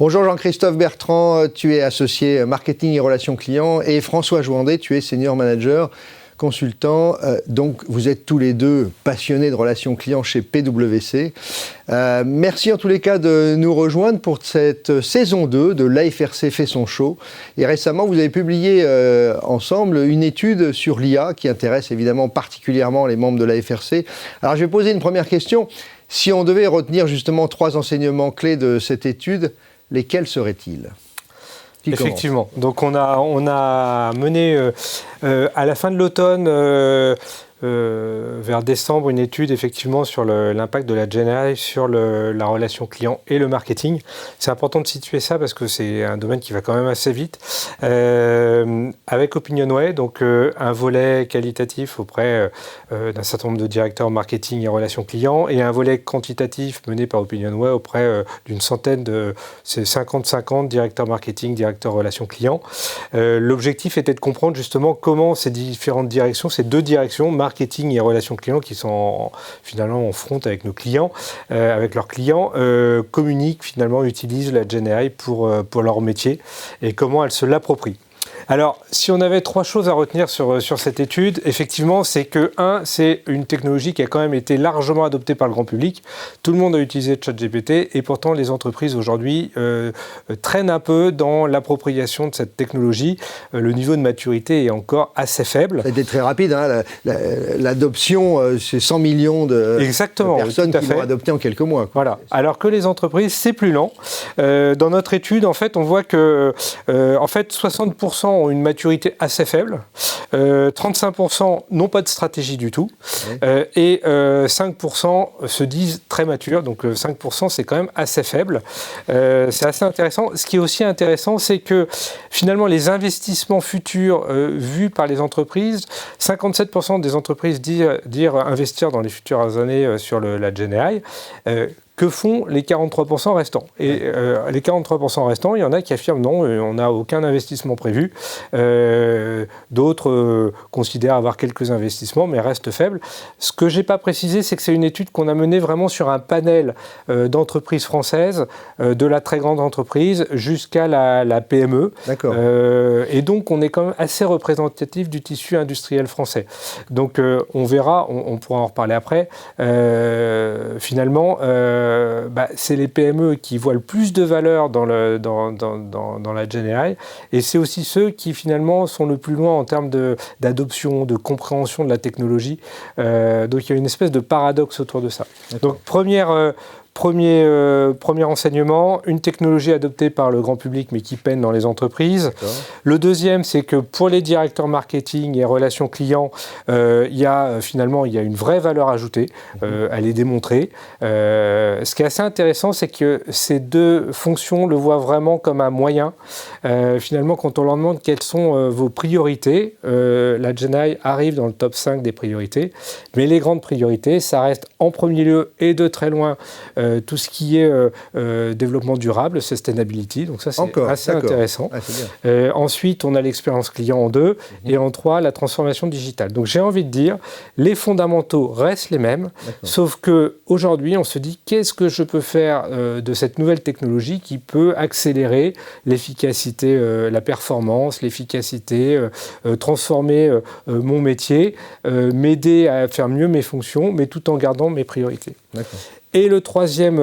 Bonjour Jean-Christophe Bertrand, tu es associé marketing et relations clients, et François Jouandet, tu es senior manager consultant. Donc vous êtes tous les deux passionnés de relations clients chez PwC. Merci en tous les cas de nous rejoindre pour cette saison 2 de l'AFRC fait son show. Et récemment, vous avez publié ensemble une étude sur l'IA qui intéresse évidemment particulièrement les membres de l'AFRC. Alors je vais poser une première question. Si on devait retenir justement 3 enseignements clés de cette étude, lesquels seraient-ils ? Effectivement. Donc on a mené à la fin de l'automne, vers décembre, une étude effectivement sur l'impact de la GenAI sur la relation client et le marketing. C'est important de situer ça parce que c'est un domaine qui va quand même assez vite. Avec OpinionWay, donc un volet qualitatif auprès d'un certain nombre de directeurs marketing et relations clients, et un volet quantitatif mené par OpinionWay auprès d'une centaine c'est 50-50 directeurs marketing, directeurs relations clients. L'objectif était de comprendre justement comment ces différentes directions, ces 2 directions, marketing et relations clients, qui sont finalement en front avec nos clients, avec leurs clients, communiquent finalement, utilisent la GenAI pour leur métier et comment elles se l'approprient. Alors, si on avait 3 choses à retenir sur cette étude, effectivement, c'est que, c'est une technologie qui a quand même été largement adoptée par le grand public. Tout le monde a utilisé ChatGPT et pourtant les entreprises aujourd'hui traînent un peu dans l'appropriation de cette technologie. Le niveau de maturité est encore assez faible. Ça a été très rapide, hein, l'adoption, c'est 100 millions de personnes qui l'ont adopté en quelques mois. Voilà. Alors que les entreprises, c'est plus lent. Dans notre étude, en fait, on voit que 60% ont une maturité assez faible, 35% n'ont pas de stratégie du tout, et 5% se disent très matures, donc 5% c'est quand même assez faible. C'est assez intéressant. Ce qui est aussi intéressant, c'est que finalement les investissements futurs vus par les entreprises, 57% des entreprises dire investir dans les futures années sur la GenAI. Que font les 43% restants ? Et les 43% restants, il y en a qui affirment non, on n'a aucun investissement prévu. D'autres considèrent avoir quelques investissements, mais restent faibles. Ce que je n'ai pas précisé, c'est que c'est une étude qu'on a menée vraiment sur un panel d'entreprises françaises, de la très grande entreprise jusqu'à la PME. D'accord. Et donc, on est quand même assez représentatif du tissu industriel français. Donc, on verra, on pourra en reparler après. Finalement, c'est les PME qui voient le plus de valeur dans la GenAI, et c'est aussi ceux qui finalement sont le plus loin en termes d'adoption, de compréhension de la technologie. Donc il y a une espèce de paradoxe autour de ça. D'accord. Donc Premier enseignement, une technologie adoptée par le grand public mais qui peine dans les entreprises. D'accord. Le deuxième, c'est que pour les directeurs marketing et relations clients, il y a une vraie valeur ajoutée. Elle est démontrée. Ce qui est assez intéressant, c'est que ces 2 fonctions le voient vraiment comme un moyen. Finalement, quand on leur demande quelles sont vos priorités, la GenAI arrive dans le top 5 des priorités. Mais les grandes priorités, ça reste en premier lieu et de très loin tout ce qui est développement durable, sustainability, donc ça c'est assez intéressant. Ensuite, on a l'expérience client en 2, et en 3, la transformation digitale. Donc j'ai envie de dire, les fondamentaux restent les mêmes, sauf qu'aujourd'hui, on se dit qu'est-ce que je peux faire de cette nouvelle technologie qui peut accélérer l'efficacité, la performance, l'efficacité, transformer mon métier, m'aider à faire mieux mes fonctions, mais tout en gardant mes priorités. D'accord. Et le troisième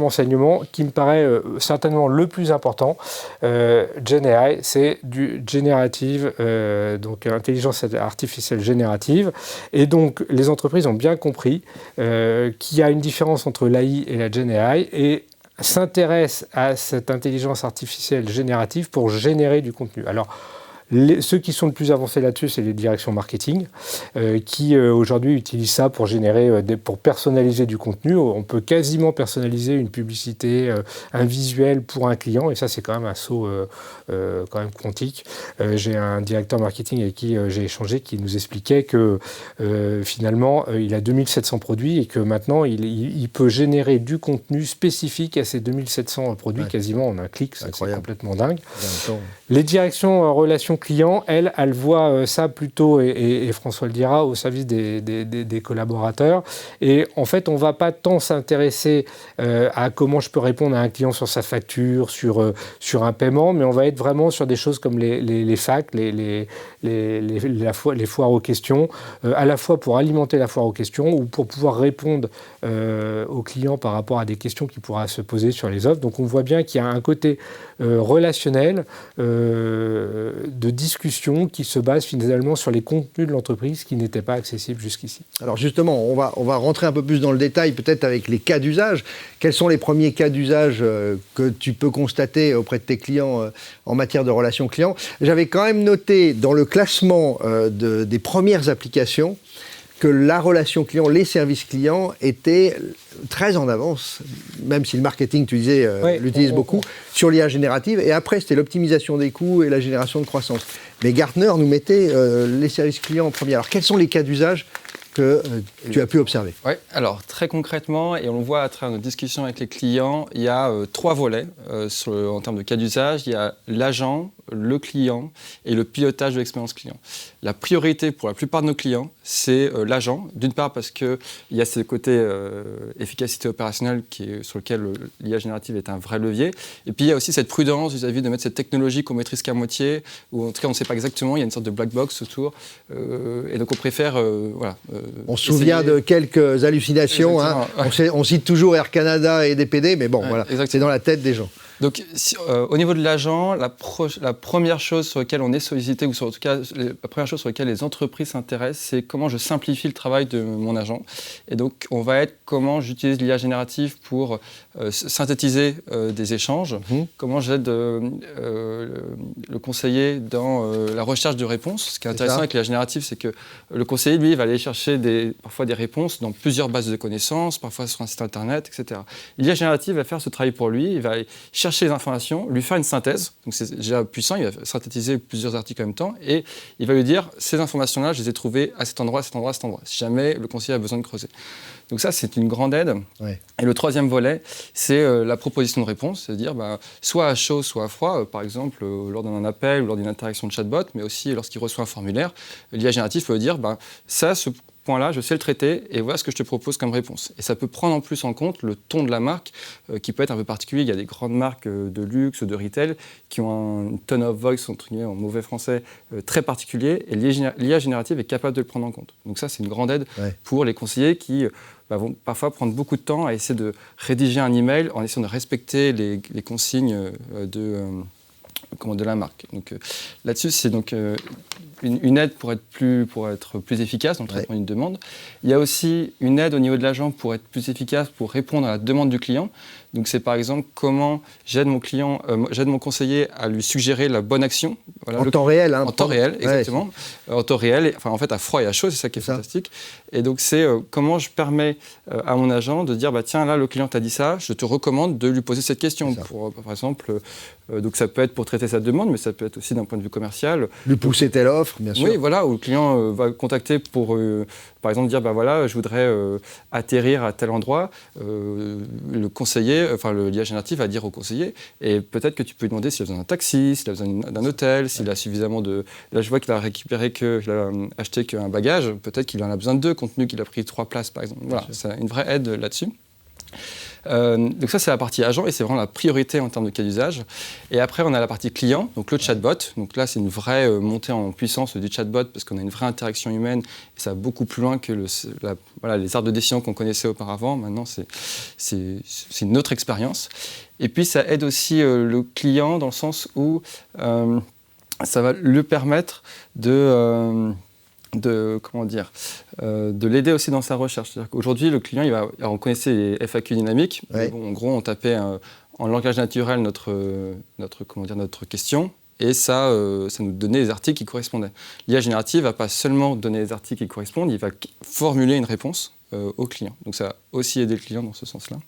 enseignement, qui me paraît certainement le plus important, GenAI, c'est du générative, donc intelligence artificielle générative. Et donc, les entreprises ont bien compris qu'il y a une différence entre l'AI et la GenAI, et s'intéressent à cette intelligence artificielle générative pour générer du contenu. Alors, ceux qui sont le plus avancés là-dessus, c'est les directions marketing, qui aujourd'hui utilisent ça pour pour personnaliser du contenu. On peut quasiment personnaliser une publicité, un visuel pour un client, et ça c'est quand même un saut quand même quantique. J'ai un directeur marketing avec qui j'ai échangé qui nous expliquait que finalement il a 2700 produits et que maintenant il peut générer du contenu spécifique à ces 2700 produits quasiment en un clic. C'est complètement dingue. Les directions relations client, elle voit ça plutôt, et François le dira, au service des collaborateurs. Et en fait, on ne va pas tant s'intéresser à comment je peux répondre à un client sur sa facture, sur un paiement, mais on va être vraiment sur des choses comme les FAQ, les foires aux questions, à la fois pour alimenter la foire aux questions ou pour pouvoir répondre aux clients par rapport à des questions qui pourraient se poser sur les offres. Donc on voit bien qu'il y a un côté relationnel de discussion qui se base finalement sur les contenus de l'entreprise qui n'étaient pas accessibles jusqu'ici. Alors justement, on va rentrer un peu plus dans le détail, peut-être avec les cas d'usage. Quels sont les premiers cas d'usage que tu peux constater auprès de tes clients en matière de relations clients? J'avais quand même noté dans le classement des premières applications que la relation client, les services clients étaient très en avance, même si le marketing, tu disais, l'utilise beaucoup, sur l'IA générative. Et après, c'était l'optimisation des coûts et la génération de croissance. Mais Gartner nous mettait les services clients en premier. Alors, quels sont les cas d'usage que tu as pu observer? Oui, alors très concrètement, et on le voit à travers nos discussions avec les clients, il y a 3 volets en termes de cas d'usage. Il y a l'agent, le client et le pilotage de l'expérience client. La priorité pour la plupart de nos clients, c'est l'agent. D'une part parce qu'il y a ce côté efficacité opérationnelle sur lequel l'IA générative est un vrai levier. Et puis il y a aussi cette prudence vis-à-vis de mettre cette technologie qu'on maîtrise qu'à moitié, ou en tout cas on ne sait pas exactement, il y a une sorte de black box autour. Et donc on préfère... on se souvient de quelques hallucinations. Hein. Ouais. On cite toujours Air Canada et DPD, mais bon, voilà, c'est dans la tête des gens. Donc, au niveau de l'agent, la première chose sur laquelle on est sollicité, ou en tout cas la première chose sur laquelle les entreprises s'intéressent, c'est comment je simplifie le travail de mon agent. Et donc, on va être comment j'utilise l'IA générative pour synthétiser des échanges, comment j'aide le conseiller dans la recherche de réponses. Ce qui est intéressant avec l'IA générative, c'est que le conseiller, lui, va aller chercher parfois des réponses dans plusieurs bases de connaissances, parfois sur un site internet, etc. L'IA générative va faire ce travail pour lui, il va chercher les informations, lui faire une synthèse, donc c'est déjà puissant, il va synthétiser plusieurs articles en même temps, et il va lui dire, ces informations-là, je les ai trouvées à cet endroit, à cet endroit, à cet endroit, si jamais le conseiller a besoin de creuser. Donc ça, c'est une grande aide. Ouais. Et le troisième volet, c'est la proposition de réponse, c'est-à-dire soit à chaud, soit à froid, par exemple lors d'un appel ou lors d'une interaction de chatbot, mais aussi lorsqu'il reçoit un formulaire, l'IA générative peut dire, ce point-là, je sais le traiter et voilà ce que je te propose comme réponse. Et ça peut prendre en plus en compte le ton de la marque qui peut être un peu particulier. Il y a des grandes marques de luxe, de retail qui ont un tone of voice, entre guillemets, en mauvais français, très particulier et l'IA générative est capable de le prendre en compte. Donc ça, c'est une grande aide pour les conseillers qui vont parfois prendre beaucoup de temps à essayer de rédiger un email en essayant de respecter les consignes de la marque. Donc là-dessus, c'est donc une aide pour être plus efficace dans le traitement d'une demande. Il y a aussi une aide au niveau de l'agent pour être plus efficace, pour répondre à la demande du client. Donc c'est par exemple comment j'aide mon conseiller à lui suggérer la bonne action. Voilà, en temps réel. Hein, en temps réel, exactement. En temps réel, en fait à froid et à chaud, c'est ça qui est fantastique. Et donc c'est comment je permets à mon agent de dire, tiens, là le client t'a dit ça, je te recommande de lui poser cette question. Par exemple, donc ça peut être pour traiter sa demande, mais ça peut être aussi d'un point de vue commercial. Lui pousser telle offre, bien sûr. Oui, voilà, où le client va contacter pour, par exemple, dire, voilà, je voudrais atterrir à tel endroit. Le conseiller, l'IA générative va dire au conseiller, et peut-être que tu peux lui demander s'il a besoin d'un taxi, s'il a besoin d'un hôtel, s'il a suffisamment de... Là, je vois qu'il a acheté qu'un bagage, peut-être qu'il en a besoin de 2, compte tenu qu'il a pris 3 places, par exemple. Voilà, c'est une vraie aide là-dessus. Donc ça, c'est la partie agent et c'est vraiment la priorité en termes de cas d'usage. Et après, on a la partie client, donc le chatbot. Donc là, c'est une vraie montée en puissance du chatbot parce qu'on a une vraie interaction humaine et ça va beaucoup plus loin que les arbres de décision qu'on connaissait auparavant. Maintenant, c'est une autre expérience. Et puis, ça aide aussi le client dans le sens où ça va lui permettre de l'aider aussi dans sa recherche. C'est-à-dire qu'aujourd'hui, le client, on connaissait les FAQ dynamiques. Ouais. En gros, on tapait en langage naturel notre question et ça nous donnait les articles qui correspondaient. L'IA générative ne va pas seulement donner les articles qui correspondent, il va formuler une réponse au client. Donc ça va aussi aider le client dans ce sens-là.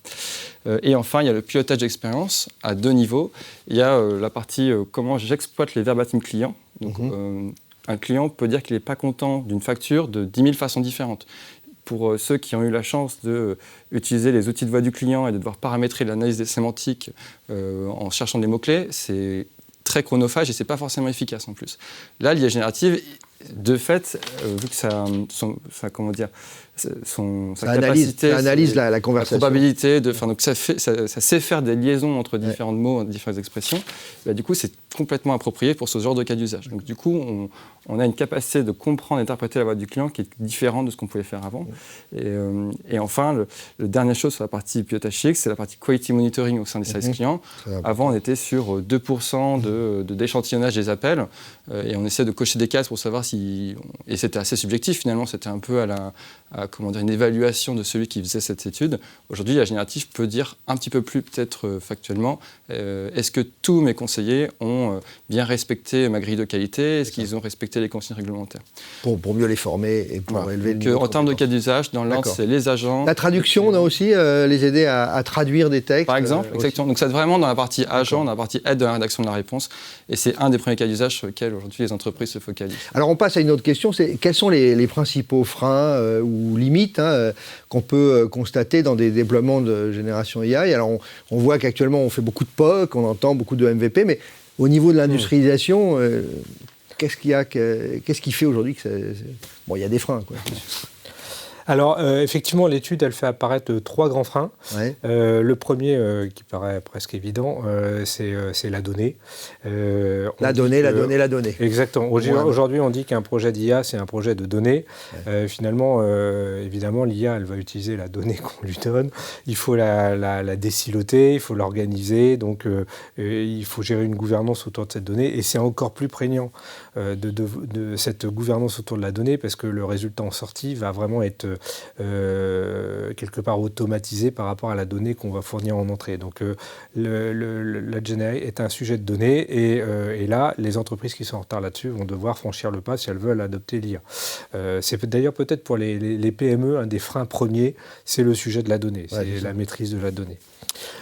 Et enfin, il y a le pilotage d'expérience à 2 niveaux. Il y a la partie comment j'exploite les verbatim clients. Donc, un client peut dire qu'il n'est pas content d'une facture de 10 000 façons différentes. Pour ceux qui ont eu la chance d'utiliser les outils de voix du client et de devoir paramétrer l'analyse des sémantiques en cherchant des mots-clés, c'est très chronophage et c'est pas forcément efficace en plus. Là, l'IA générative, de fait, vu que sa capacité, analyse la conversation, la probabilité donc ça sait faire des liaisons entre différents mots, différentes expressions. Du coup, c'est complètement approprié pour ce genre de cas d'usage. Donc, du coup, on a une capacité de comprendre et d'interpréter la voix du client qui est différente de ce qu'on pouvait faire avant. Et enfin, le dernière chose sur la partie pilotage CX, c'est la partie quality monitoring au sein des services clients. Avant, on était sur 2% d'échantillonnage des appels et on essayait de cocher des cases pour savoir si... Et c'était assez subjectif finalement, c'était un peu une évaluation de celui qui faisait cette étude. Aujourd'hui, la générative peut dire un petit peu plus peut-être factuellement, est-ce que tous mes conseillers ont bien respecté ma grille de qualité, est-ce qu'ils ont respecté les consignes réglementaires. Pour mieux les former et pour élever le niveau. En termes de cas d'usage, dans l'ordre, c'est les agents. La traduction, on a aussi les aider à traduire des textes. Par exemple, exactement. Donc c'est vraiment dans la partie agent, dans la partie aide de la rédaction de la réponse. Et c'est un des premiers cas d'usage sur lesquels aujourd'hui les entreprises se focalisent. Alors on passe à une autre question, c'est quels sont les principaux freins ou limites qu'on peut constater dans des déploiements de génération AI. Alors on voit qu'actuellement on fait beaucoup de POC, on entend beaucoup de MVP, mais au niveau de l'industrialisation, qu'est-ce qui fait aujourd'hui que il y a des freins, quoi. Alors, effectivement, l'étude, elle fait apparaître 3 grands freins. Ouais. Le premier, qui paraît presque évident, c'est la donnée. La donnée. Exactement. Aujourd'hui, on dit qu'un projet d'IA, c'est un projet de données. Ouais. Finalement, évidemment, l'IA, elle va utiliser la donnée qu'on lui donne. Il faut la désiloter, il faut l'organiser. Donc, il faut gérer une gouvernance autour de cette donnée. Et c'est encore plus prégnant de cette gouvernance autour de la donnée parce que le résultat en sortie va vraiment être quelque part automatisé par rapport à la donnée qu'on va fournir en entrée. Donc la GenAI est un sujet de données et là, les entreprises qui sont en retard là-dessus vont devoir franchir le pas si elles veulent adopter l'IA. C'est d'ailleurs peut-être pour les PME, un des freins premiers, c'est le sujet de la donnée, c'est la maîtrise de la donnée.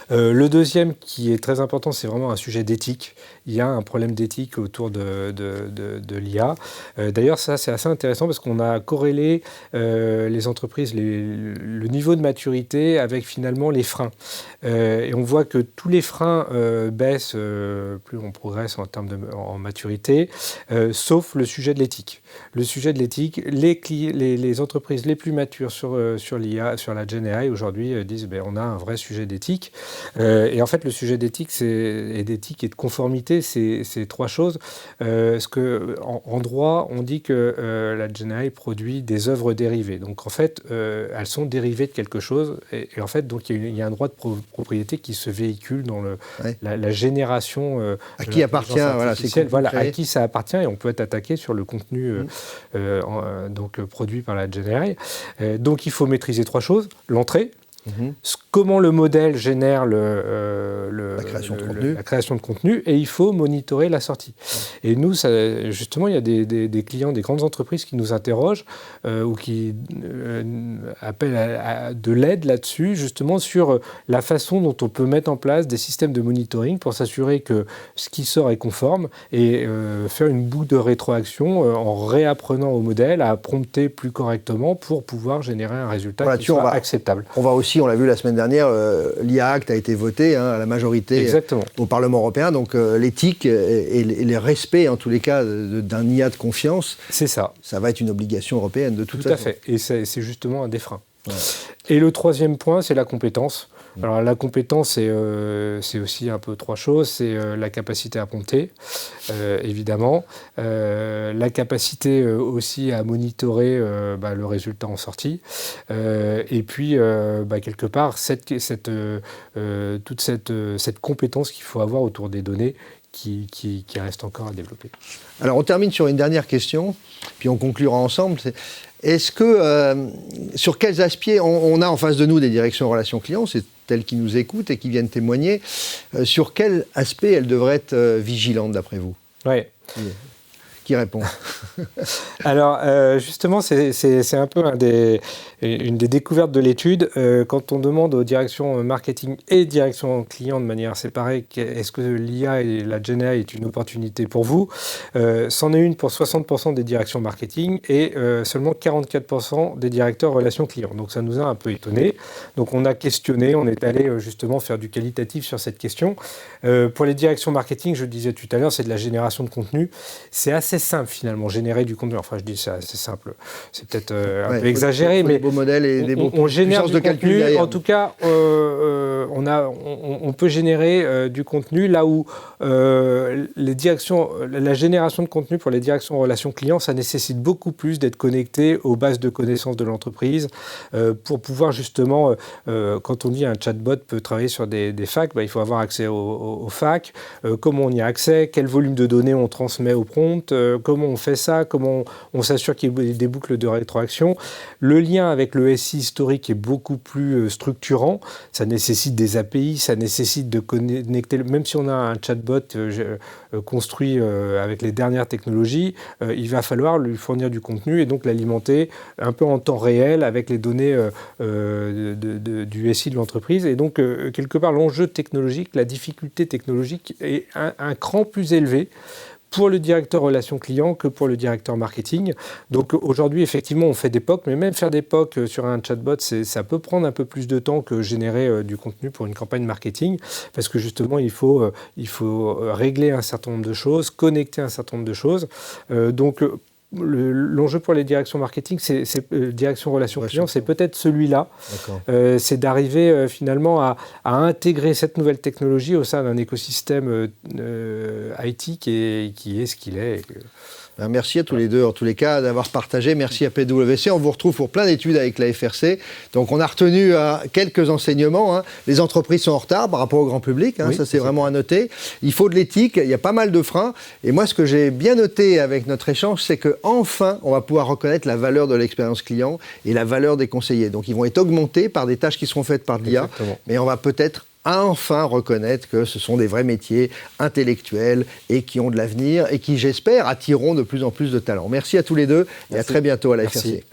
Le deuxième qui est très important, c'est vraiment un sujet d'éthique. Il y a un problème d'éthique autour de l'IA. D'ailleurs, ça, c'est assez intéressant parce qu'on a corrélé les entreprises, le niveau de maturité avec finalement les freins. Et on voit que tous les freins baissent plus on progresse en termes en maturité, sauf le sujet de l'éthique. Le sujet de l'éthique, les entreprises les plus matures sur l'IA, sur la GenAI aujourd'hui disent on a un vrai sujet d'éthique. Et en fait, le sujet d'éthique et de conformité, c'est 3 choses. En droit, on dit que la GenAI produit des œuvres dérivées. Donc en fait, elles sont dérivées de quelque chose. Et en fait, donc il y a un droit de propriété qui se véhicule dans la génération. À qui appartient à qui ça appartient, et on peut être attaqué sur le contenu produit par la GenAI. Donc il faut maîtriser 3 choses. L'entrée. Comment le modèle génère la création de contenu, et il faut monitorer la sortie. Et nous, justement, il y a des clients, des grandes entreprises qui nous interrogent ou qui appellent à de l'aide là-dessus, justement sur la façon dont on peut mettre en place des systèmes de monitoring pour s'assurer que ce qui sort est conforme et faire une boucle de rétroaction en réapprenant au modèle à prompter plus correctement pour pouvoir générer un résultat qui soit acceptable. On va aussi, on l'a vu la semaine dernière, l'IA Act a été voté à la majorité au Parlement européen, donc l'éthique et le respect, en tous les cas, d'un IA de confiance, c'est ça. Ça va être une obligation européenne de toute façon. Tout à fait, et c'est justement un des freins. Ouais. Et le troisième point, c'est la compétence. Alors la compétence, c'est aussi un peu 3 choses. C'est la capacité à prompter, évidemment. La capacité aussi à monitorer le résultat en sortie. Et puis, quelque part, toute cette compétence qu'il faut avoir autour des données qui reste encore à développer. Alors on termine sur une dernière question, puis on conclura ensemble. Est-ce que, sur quels aspects, on a en face de nous des directions relations clients, c'est elles qui nous écoutent et qui viennent témoigner, sur quel aspect elles devraient être vigilantes d'après vous ? Oui. qui répond. Alors, justement, c'est un peu une des découvertes de l'étude. Quand on demande aux directions marketing et direction client de manière séparée, est-ce que l'IA et la GenAI est une opportunité pour vous, c'en est une pour 60% des directions marketing et seulement 44% des directeurs relations clients. Donc, ça nous a un peu étonnés. Donc, on a questionné, on est allé justement faire du qualitatif sur cette question. Pour les directions marketing, je le disais tout à l'heure, c'est de la génération de contenu. C'est assez simple, finalement, générer du contenu. Enfin, je dis c'est assez simple. C'est peut-être un peu exagéré, mais des beaux modèles et des on génère du contenu. Derrière. En tout cas, on peut générer du contenu là où la génération de contenu pour les directions relations clients, ça nécessite beaucoup plus d'être connecté aux bases de connaissances de l'entreprise pour pouvoir justement, quand on dit un chatbot peut travailler sur des facs, il faut avoir accès aux facs. Comment on y a accès, quel volume de données on transmet au prompt, comment on fait ça, comment on s'assure qu'il y ait des boucles de rétroaction. Le lien avec le SI historique est beaucoup plus structurant. Ça nécessite des API, ça nécessite de connecter, même si on a un chatbot construit avec les dernières technologies, il va falloir lui fournir du contenu et donc l'alimenter un peu en temps réel avec les données du SI de l'entreprise. Et donc, quelque part, l'enjeu technologique, la difficulté technologique est un cran plus élevé pour le directeur relations clients que pour le directeur marketing. Donc aujourd'hui, effectivement, on fait des POC, mais même faire des POC sur un chatbot, ça peut prendre un peu plus de temps que générer du contenu pour une campagne marketing, parce que justement, il faut régler un certain nombre de choses, connecter un certain nombre de choses. Donc l'enjeu pour les directions marketing, direction relations clients, c'est peut-être celui-là. C'est d'arriver finalement à intégrer cette nouvelle technologie au sein d'un écosystème IT qui est ce qu'il est. Merci à tous les deux, en tous les cas, d'avoir partagé. Merci à PwC. On vous retrouve pour plein d'études avec la FRC. Donc, on a retenu quelques enseignements. Les entreprises sont en retard par rapport au grand public. Oui, ça, c'est vraiment à noter. Il faut de l'éthique. Il y a pas mal de freins. Et moi, ce que j'ai bien noté avec notre échange, c'est qu'enfin, on va pouvoir reconnaître la valeur de l'expérience client et la valeur des conseillers. Donc, ils vont être augmentés par des tâches qui seront faites par l'IA. Mais on va peut-être enfin reconnaître que ce sont des vrais métiers intellectuels et qui ont de l'avenir et qui, j'espère, attireront de plus en plus de talents. Merci à tous les deux et à très bientôt à la FRC.